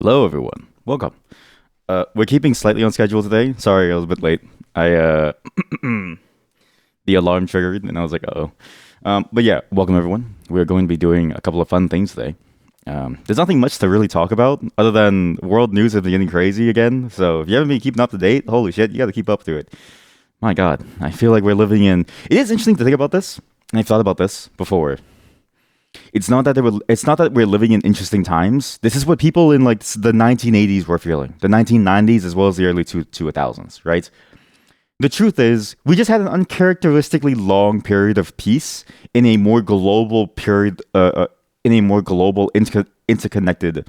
Hello, everyone. Welcome. We're keeping slightly on schedule today. Sorry, I was a bit late. I the alarm triggered, and I was like, "Oh." But yeah, welcome everyone. We're going to be doing a couple of fun things today. There's nothing much to really talk about other than world news is getting crazy again. So if you haven't been keeping up to date, holy shit, you got to keep up to it. My God, I feel like we're living in. It is interesting to think about this, and I've thought about this before. It's not that we're living in interesting times. This is what people in like the 1980s were feeling, the 1990s as well as the early 2000s, right? The truth is, we just had an uncharacteristically long period of peace in a more global period, in a more global interconnected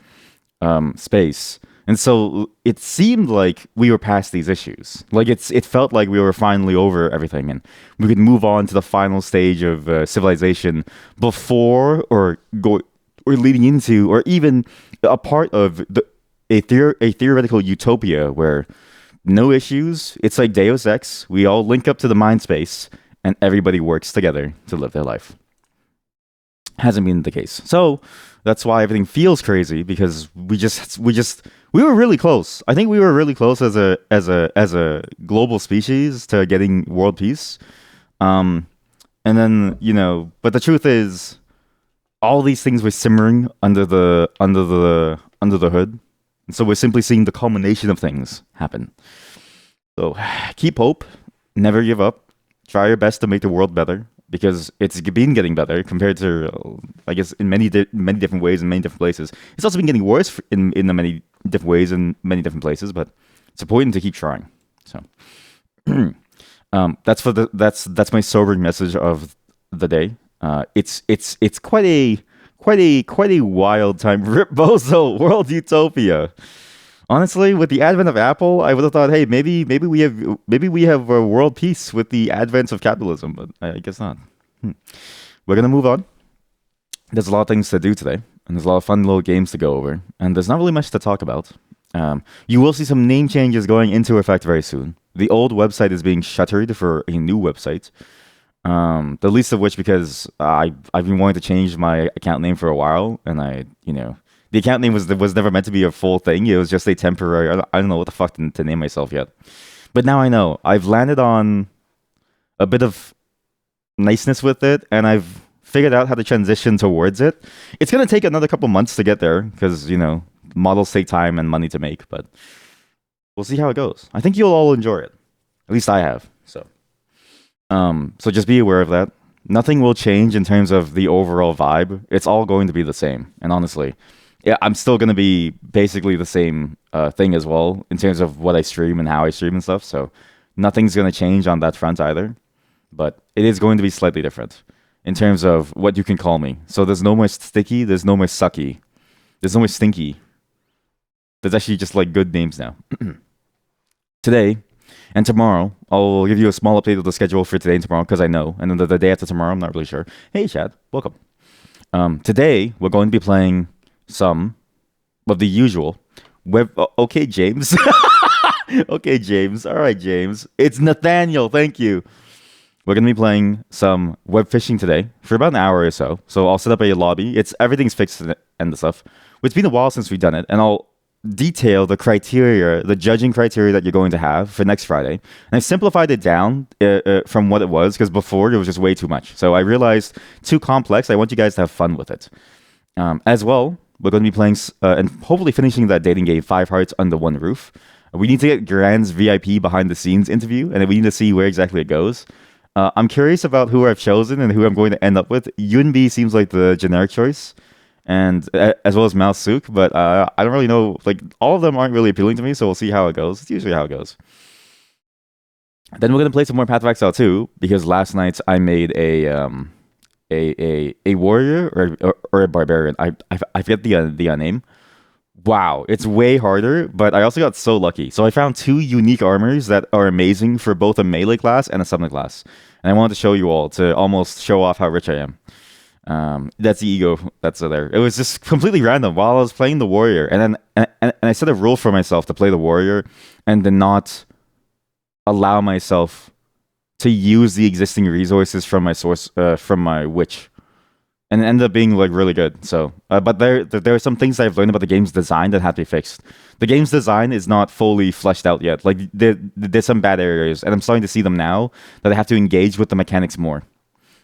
space. And so it seemed like we were past these issues. Like it felt like we were finally over everything, and we could move on to the final stage of civilization before, or go, or leading into, or even a part of a theoretical utopia where no issues. It's like Deus Ex. We all link up to the mind space, and everybody works together to live their life. Hasn't been the case. So that's why everything feels crazy, because we were really close. I think we were really close as a global species to getting world peace. And then, but the truth is, all these things were simmering under the hood. And so we're simply seeing the culmination of things happen. So keep hope, never give up, try your best to make the world better, because it's been getting better compared to, I guess, in many different ways in many different places. It's also been getting worse in the many different ways in many different places, but it's important to keep trying. So that's my sobering message of the day. It's quite a wild time. Rip Bozo, world utopia. Honestly, with the advent of Apple, I would have thought, hey, maybe we have world peace with the advent of capitalism, but I guess not. We're gonna move on. There's a lot of things to do today, and there's a lot of fun little games to go over, and there's not really much to talk about. You will see some name changes going into effect very soon. The old website is being shuttered for a new website. The least of which because I've been wanting to change my account name for a while, and the account name was never meant to be a full thing. It was just a temporary. I don't know what the fuck to name myself yet. But now I know. I've landed on a bit of niceness with it, and I've figured out how to transition towards it. It's gonna take another couple months to get there because models take time and money to make. But we'll see how it goes. I think you'll all enjoy it. At least I have. So just be aware of that. Nothing will change in terms of the overall vibe. It's all going to be the same. And honestly, yeah, I'm still going to be basically the same thing as well in terms of what I stream and how I stream and stuff. So nothing's going to change on that front either. But it is going to be slightly different in terms of what you can call me. So there's no more sticky. There's no more sucky. There's no more stinky. There's actually just like good names now. Today and tomorrow, I'll give you a small update of the schedule for today and tomorrow because I know. And then the day after tomorrow, I'm not really sure. Hey, Chad, welcome. Today, we're going to be playing some of the usual web. Okay, James. Okay, James. All right, James. It's Nathaniel. Thank you. We're going to be playing some web fishing today for about an hour or so. So I'll set up a lobby. Everything's fixed and the stuff. It's been a while since we've done it, and I'll detail the criteria, the judging criteria that you're going to have for next Friday. And I simplified it down from what it was, because before it was just way too much. So I realized too complex. I want you guys to have fun with it. As well, we're going to be playing and hopefully finishing that dating game, Five Hearts Under One Roof. We need to get Grand's VIP behind the scenes interview, and we need to see where exactly it goes. I'm curious about who I've chosen and who I'm going to end up with. Yunbi seems like the generic choice, and as well as Mao Suk, but I don't really know. Like, all of them aren't really appealing to me, so we'll see how it goes. It's usually how it goes. Then we're gonna play some more Path of Exile 2, because last night I made a warrior or a barbarian. I forget the name. Wow, it's way harder, but I also got so lucky. So I found two unique armors that are amazing for both a melee class and a summon class, and I wanted to show you all to almost show off how rich I am. That's the ego that's there. It was just completely random while I was playing the warrior, and then and I set a rule for myself to play the warrior and then not allow myself to use the existing resources from my source from my witch. and it ended up being like really good. So, but there are some things I've learned about the game's design that have to be fixed. The game's design is not fully fleshed out yet. Like there's some bad areas, and I'm starting to see them now that I have to engage with the mechanics more.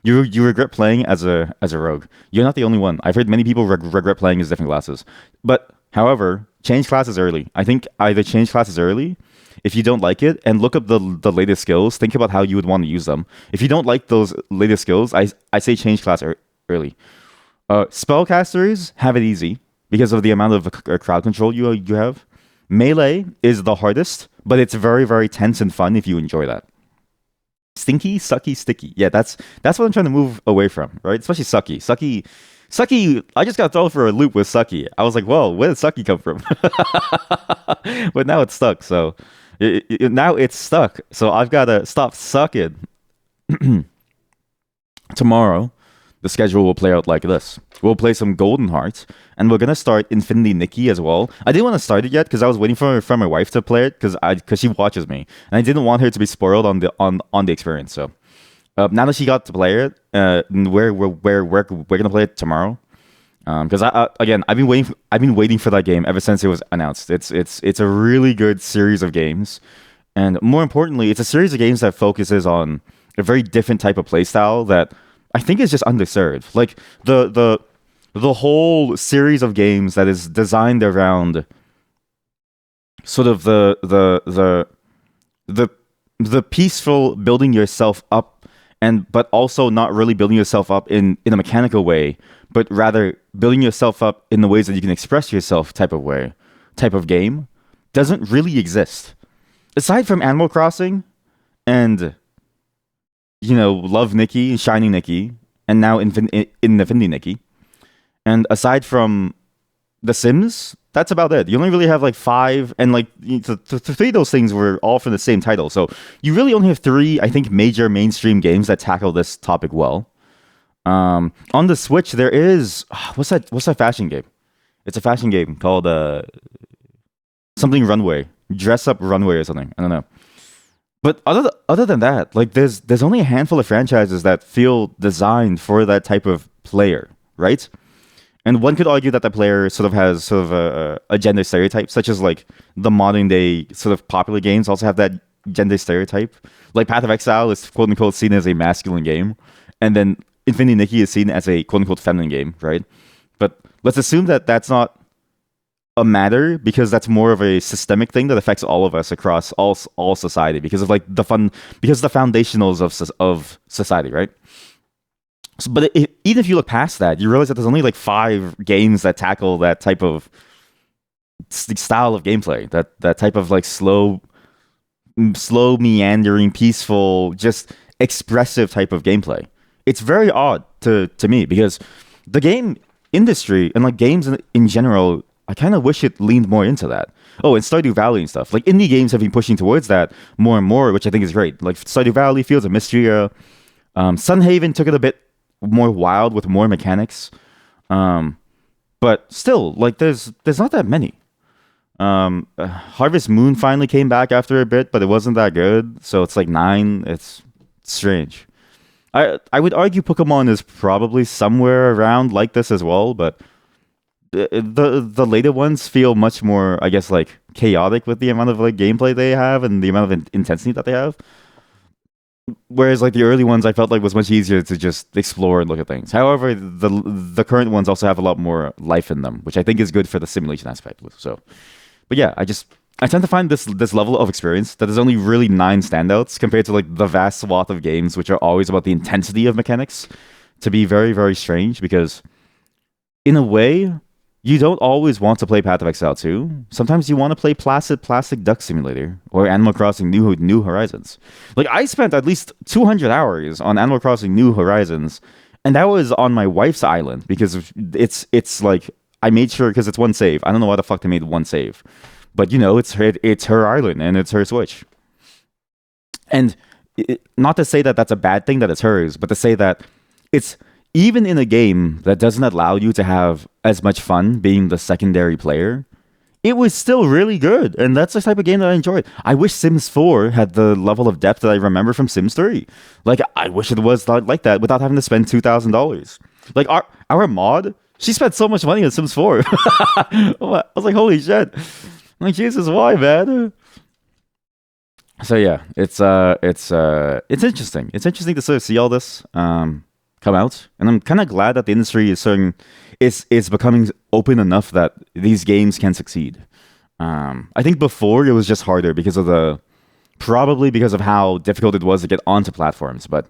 You regret playing as a rogue. You're not the only one. I've heard many people regret playing as different classes. But however, change classes early. I think either change classes early if you don't like it and look up the latest skills. Think about how you would want to use them. If you don't like those latest skills, I say change class early. Spellcasters have it easy because of the amount of crowd control you have. Melee is the hardest, but it's very very tense and fun if you enjoy that. Stinky, sucky, sticky. Yeah, that's what I'm trying to move away from, right? Especially sucky. Sucky. I just got thrown for a loop with sucky. I was like, "Whoa, where did sucky come from?" But now it's stuck. So now it's stuck. So I've got to stop sucking. Tomorrow, the schedule will play out like this. We'll play some Golden Hearts, and we're gonna start Infinity Nikki as well. I didn't want to start it yet because I was waiting for my wife to play it because she watches me, and I didn't want her to be spoiled on the experience. So now that she got to play it, we're gonna play it tomorrow. Because again, I've been waiting for that game ever since it was announced. It's a really good series of games, and more importantly, it's a series of games that focuses on a very different type of playstyle that I think is just underserved. Like the whole series of games that is designed around sort of the the peaceful building yourself up, and but also not really building yourself up in a mechanical way, but rather building yourself up in the ways that you can express yourself type of game doesn't really exist. Aside from Animal Crossing and Love Nikki, Shining Nikki, and now Infinity Nikki. And aside from The Sims, that's about it. You only really have like five, and like three of those things were all from the same title. So you really only have three, I think, major mainstream games that tackle this topic well. On the Switch, there is what's that fashion game? It's a fashion game called something Runway, Dress Up Runway or something. I don't know. But other than that, like there's only a handful of franchises that feel designed for that type of player, right? And one could argue that the player sort of has sort of a gender stereotype, such as like the modern day sort of popular games also have that gender stereotype. Like Path of Exile is quote unquote seen as a masculine game, and then Infinity Nikki is seen as a quote unquote feminine game, right? But let's assume that that's not a matter because that's more of a systemic thing that affects all of us across all society because of like because the foundationals of society, right? So, but even if you look past that, you realize that there's only like five games that tackle that type of style of gameplay, that type of like slow meandering, peaceful, just expressive type of gameplay. It's very odd to me because the game industry and like games in general, I kind of wish it leaned more into that. Oh, and Stardew Valley and stuff. Like indie games have been pushing towards that more and more, which I think is great. Like Stardew Valley, Fields of Mystery, Sunhaven took it a bit more wild with more mechanics. But still, like there's not that many. Harvest Moon finally came back after a bit, but it wasn't that good. So it's like 9. It's strange. I would argue Pokemon is probably somewhere around like this as well, but the later ones feel much more, I guess, like chaotic with the amount of like gameplay they have and the amount of intensity that they have. Whereas like the early ones, I felt like was much easier to just explore and look at things. However, the current ones also have a lot more life in them, which I think is good for the simulation aspect. So, but yeah, I tend to find this level of experience that there's only really 9 standouts compared to like the vast swath of games which are always about the intensity of mechanics to be very very strange because in a way you don't always want to play Path of Exile 2. Sometimes you want to play Placid Plastic Duck Simulator or Animal Crossing New Horizons. Like I spent at least 200 hours on Animal Crossing New Horizons, and that was on my wife's island because it's like I made sure because it's one save. I don't know why the fuck they made one save. But it's her island and it's her Switch. And not to say that that's a bad thing that it's hers, but to say that it's even in a game that doesn't allow you to have as much fun being the secondary player, it was still really good. And that's the type of game that I enjoyed. I wish Sims 4 had the level of depth that I remember from Sims 3. Like, I wish it was like that without having to spend $2,000. Like our mod, she spent so much money on Sims 4. I was like, holy shit! I'm like, Jesus, why, man? So yeah, it's interesting. It's interesting to sort of see all this come out, and I'm kind of glad that the industry is becoming open enough that these games can succeed. I think before it was just harder because of probably because of how difficult it was to get onto platforms. But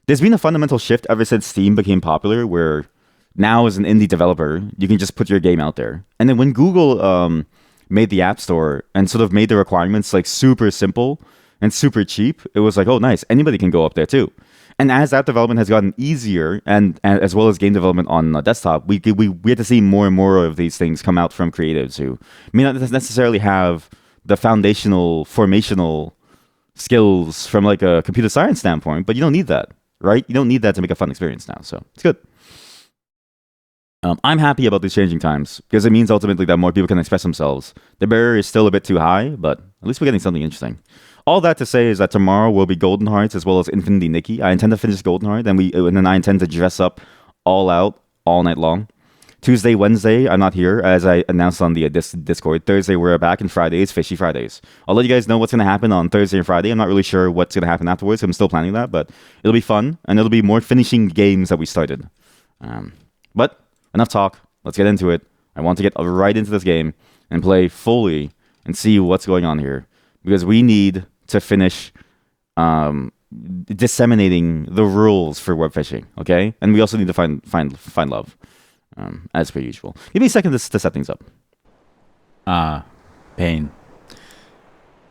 there's been a fundamental shift ever since Steam became popular, where now as an indie developer, you can just put your game out there. And then when Google made the App Store and sort of made the requirements like super simple and super cheap, it was like, oh, nice, anybody can go up there too. And as app development has gotten easier, and as well as game development on a desktop, we get to see more and more of these things come out from creatives who may not necessarily have the formational skills from like a computer science standpoint, but you don't need that, right? You don't need that to make a fun experience now, so it's good. I'm happy about these changing times because it means ultimately that more people can express themselves. The barrier is still a bit too high, but at least we're getting something interesting. All that to say is that tomorrow will be Golden Hearts as well as Infinity Nikki. I intend to finish Golden Heart, and then I intend to dress up all out all night long. Tuesday, Wednesday, I'm not here as I announced on the Discord. Thursday, we're back, and Friday is Fishy Fridays. I'll let you guys know what's going to happen on Thursday and Friday. I'm not really sure what's going to happen afterwards. I'm still planning that, but it'll be fun, and it'll be more finishing games that we started. But enough talk. Let's get into it. I want to get right into this game and play fully and see what's going on here, because we need to finish disseminating the rules for web fishing, okay? And we also need to find love, as per usual. Give me a second to set things up. Pain.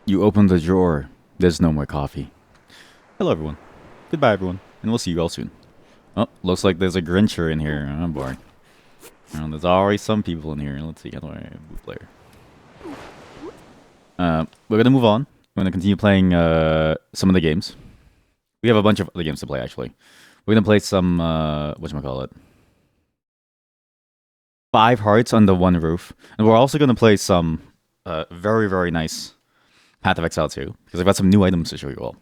You opened the drawer. There's no more coffee. Hello, everyone. Goodbye, everyone. And we'll see you all soon. Oh, looks like there's a Grincher in here. I'm bored. There's already some people in here. Let's see. How do I move player? We're going to move on. We're going to continue playing some of the games. We have a bunch of other games to play, actually. We're going to play some, whatchamacallit? 5 Hearts Under One Roof. And we're also going to play some very, very nice Path of Exile 2, because I've got some new items to show you all.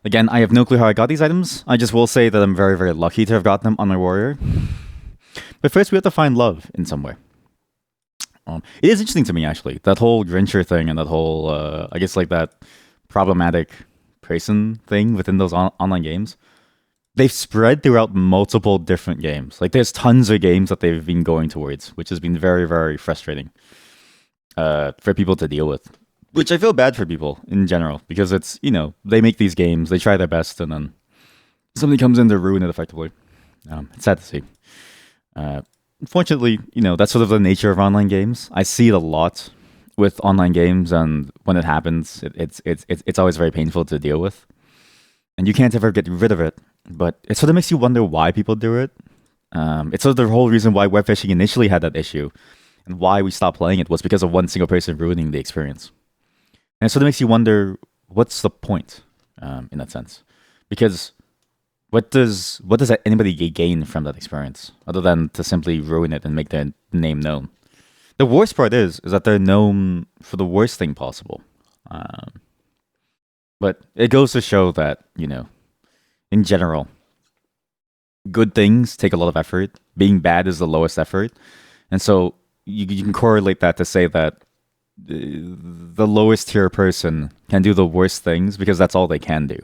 Again, I have no clue how I got these items. I just will say that I'm very, very lucky to have gotten them on my warrior. But first, we have to find love in some way. It is interesting to me, actually, that whole Grincher thing and that whole, I guess, like that problematic person thing within those online games. They've spread throughout multiple different games. Like, there's tons of games that they've been going towards, which has been very, very frustrating for people to deal with. Which I feel bad for people in general, because it's, they make these games, they try their best, and then somebody comes in to ruin it effectively. It's sad to see. Unfortunately, that's sort of the nature of online games. I see it a lot with online games, and when it happens, it's always very painful to deal with. And you can't ever get rid of it, but it sort of makes you wonder why people do it. It's sort of the whole reason why web fishing initially had that issue, and why we stopped playing it was because of one single person ruining the experience. And it sort of makes you wonder, what's the point, in that sense? Because what does anybody gain from that experience other than to simply ruin it and make their name known? The worst part is that they're known for the worst thing possible. But it goes to show that, in general, good things take a lot of effort. Being bad is the lowest effort. And so you can correlate that to say that the lowest tier person can do the worst things because that's all they can do.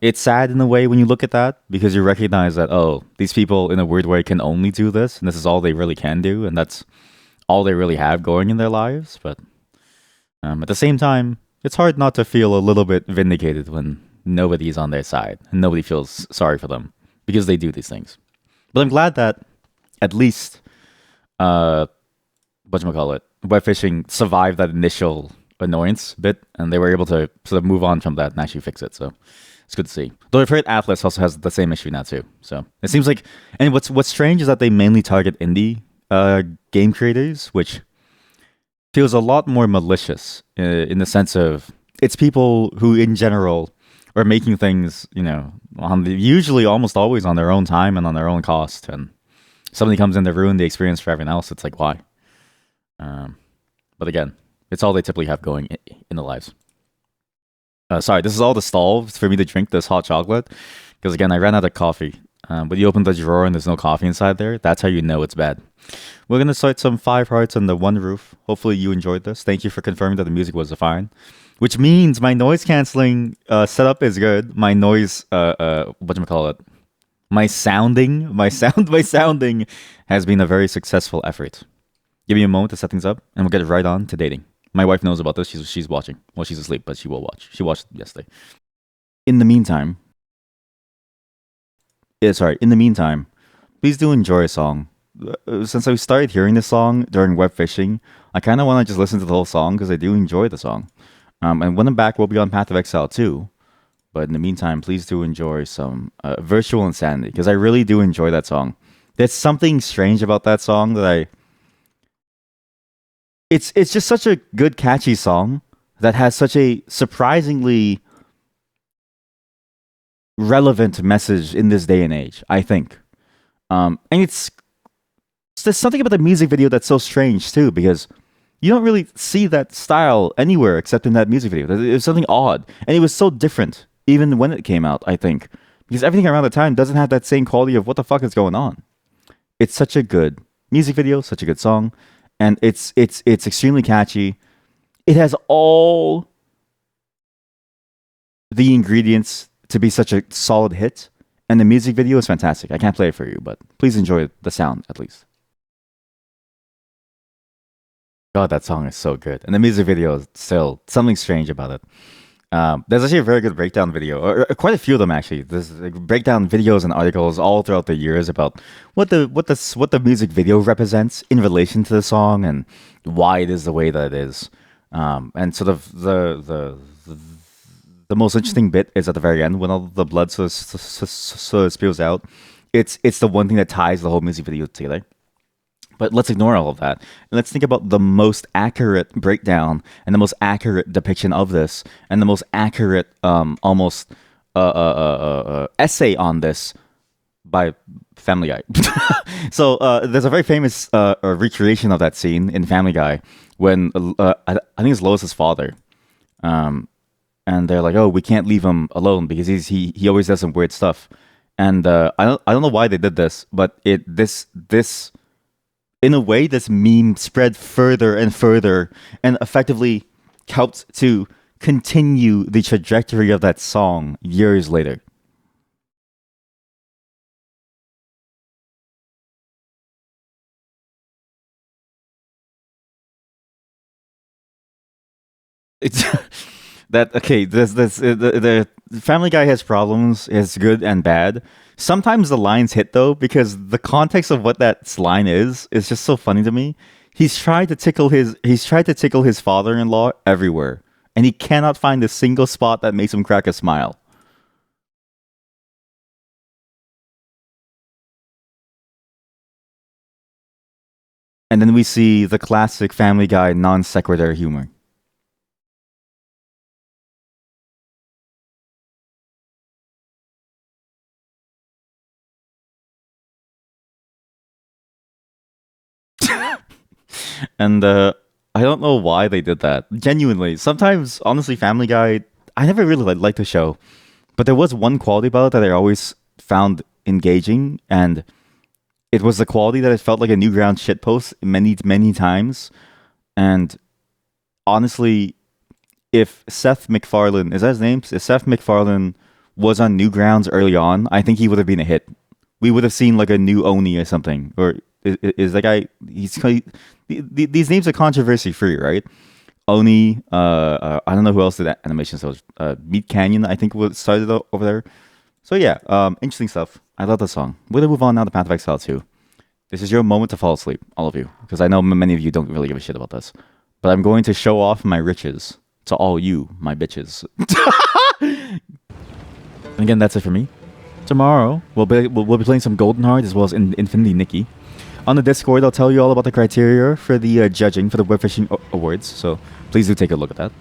It's sad in a way when you look at that, because you recognize that, oh, these people in a weird way can only do this, and this is all they really can do, and that's all they really have going in their lives. But at the same time, it's hard not to feel a little bit vindicated when nobody's on their side and nobody feels sorry for them because they do these things. But I'm glad that at least web fishing survived that initial annoyance bit, and they were able to sort of move on from that and actually fix it. So it's good to see. Though I've heard Atlas also has the same issue now too. So it seems like, and what's strange is that they mainly target indie game creators, which feels a lot more malicious in the sense of it's people who in general are making things, usually almost always on their own time and on their own cost, and somebody comes in to ruin the experience for everyone else. It's like, why? But again, it's all they typically have going in their lives. Sorry, this is all the stall for me to drink this hot chocolate. Because again, I ran out of coffee. When you open the drawer and there's no coffee inside there, that's how you know it's bad. We're gonna start some Five Hearts on the One Roof. Hopefully you enjoyed this. Thank you for confirming that the music was fine, which means my noise canceling setup is good. My noise whatchamacallit, my sounding has been a very successful effort. Give me a moment to set things up, and we'll get right on to dating. My wife knows about this. She's watching. Well, she's asleep, but she will watch. She watched yesterday. In the meantime, In the meantime, please do enjoy a song. Since I started hearing this song during web fishing, I kind of want to just listen to the whole song because I do enjoy the song. And when I'm back, we'll be on Path of Exile too. But in the meantime, please do enjoy some Virtual Insanity because I really do enjoy that song. There's something strange about that song that it's just such a good catchy song that has such a surprisingly relevant message in this day and age, I think. And there's something about the music video that's so strange too, because you don't really see that style anywhere except in that music video. It was something odd, and it was so different even when it came out, I think, because everything around the time doesn't have that same quality of what the fuck is going on. It's such a good music video, such a good song, and it's extremely catchy. It has all the ingredients to be such a solid hit, and the music video is fantastic. I can't play it for you, but please enjoy the sound at least. God, that song is so good, and the music video is still something strange about it. There's actually a very good breakdown video, or quite a few of them actually. There's like, breakdown videos and articles all throughout the years about what the music video represents in relation to the song and why it is the way that it is. And sort of the most interesting bit is at the very end when all the blood sort of spills out. It's the one thing that ties the whole music video together. But let's ignore all of that. And let's think about the most accurate breakdown and the most accurate depiction of this and the most accurate almost essay on this by Family Guy. So there's a very famous recreation of that scene in Family Guy when I think it's Lois's father. And they're like, "Oh, we can't leave him alone because he always does some weird stuff." And I don't know why they did this, but this in a way, this meme spread further and further and effectively helped to continue the trajectory of that song years later. It's that okay. The Family Guy has problems. It's good and bad. Sometimes the lines hit though because the context of what that line is just so funny to me. He's tried to tickle his father-in-law everywhere, and he cannot find a single spot that makes him crack a smile. And then we see the classic Family Guy non sequitur humor. And I don't know why they did that. Genuinely, sometimes, honestly, Family Guy, I never really liked the show, but there was one quality about it that I always found engaging, and it was the quality that it felt like a Newgrounds shitpost many times. And honestly, if Seth MacFarlane, is that his name? If Seth MacFarlane was on Newgrounds early on, I think he would have been a hit. We would have seen like a new Oni or something. Or is that guy? These names are controversy free, right? Oni. I don't know who else did that animation. So Meat Canyon, I think, was started over there. So yeah, interesting stuff. I love the song. We're gonna move on now to Path of Exile 2. This is your moment to fall asleep, all of you, because I know many of you don't really give a shit about this. But I'm going to show off my riches to all you, my bitches. And again, that's it for me. Tomorrow, we'll be playing some Golden Heart as well as Infinity Nikki. On the Discord, I'll tell you all about the criteria for the judging for the Web Fishing Awards, so please do take a look at that.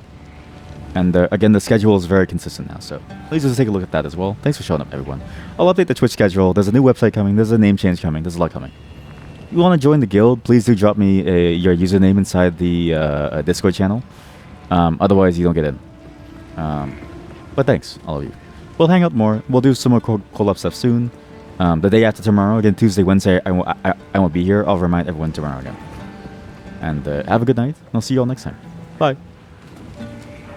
And again, the schedule is very consistent now, so please do take a look at that as well. Thanks for showing up, everyone. I'll update the Twitch schedule. There's a new website coming. There's a name change coming. There's a lot coming. If you want to join the guild, please do drop me your username inside the Discord channel. Otherwise, you don't get in. But thanks, all of you. We'll hang out more. We'll do some more collab stuff soon. The day after tomorrow, again, Tuesday, Wednesday, I won't be here. I'll remind everyone tomorrow again. And have a good night. I'll see you all next time. Bye.